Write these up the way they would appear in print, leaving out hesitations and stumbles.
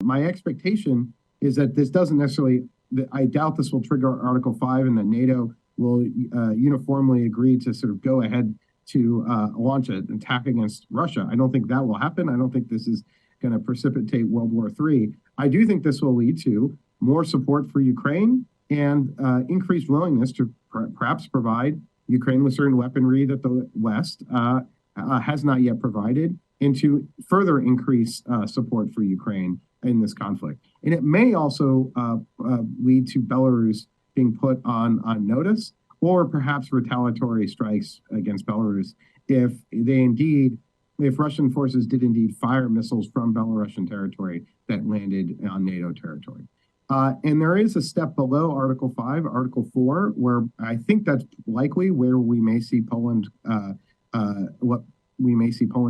my expectation is that this doesn't necessarily, I doubt this will trigger Article 5 and that NATO will uniformly agree to sort of go ahead to launch an attack against Russia. I don't think that will happen. I don't think this is going to precipitate World War III. I do think this will lead to more support for Ukraine and increased willingness to perhaps provide Ukraine with certain weaponry that the West has not yet provided, and to further increase support for Ukraine in this conflict. And it may also lead to Belarus being put on notice, or perhaps retaliatory strikes against Belarus if Russian forces did indeed fire missiles from Belarusian territory that landed on NATO territory. And there is a step below Article 5, Article 4, where I think that's likely where we may see Poland,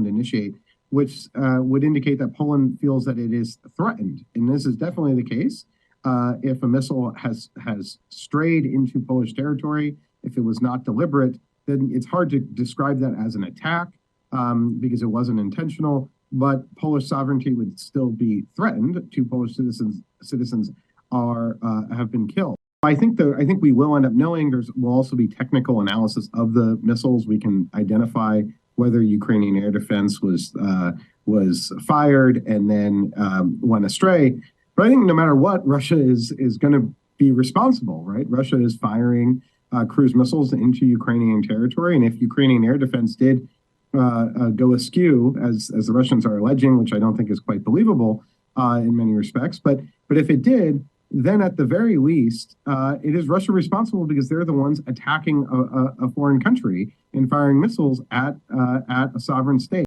initiate, which would indicate that Poland feels that it is threatened. And this is definitely the case. If a missile has strayed into Polish territory, if it was not deliberate, then it's hard to describe that as an attack because it wasn't intentional. But Polish sovereignty would still be threatened. Two Polish citizens have been killed. I think we will end up knowing. Will also be technical analysis of the missiles. We can identify whether Ukrainian air defense was fired and then went astray. But I think no matter what, Russia is going to be responsible, right? Russia is firing cruise missiles into Ukrainian territory, and if Ukrainian air defense did go askew, as the Russians are alleging, which I don't think is quite believable in many respects, but if it did, then at the very least, it is Russia responsible because they're the ones attacking a foreign country and firing missiles at a sovereign state.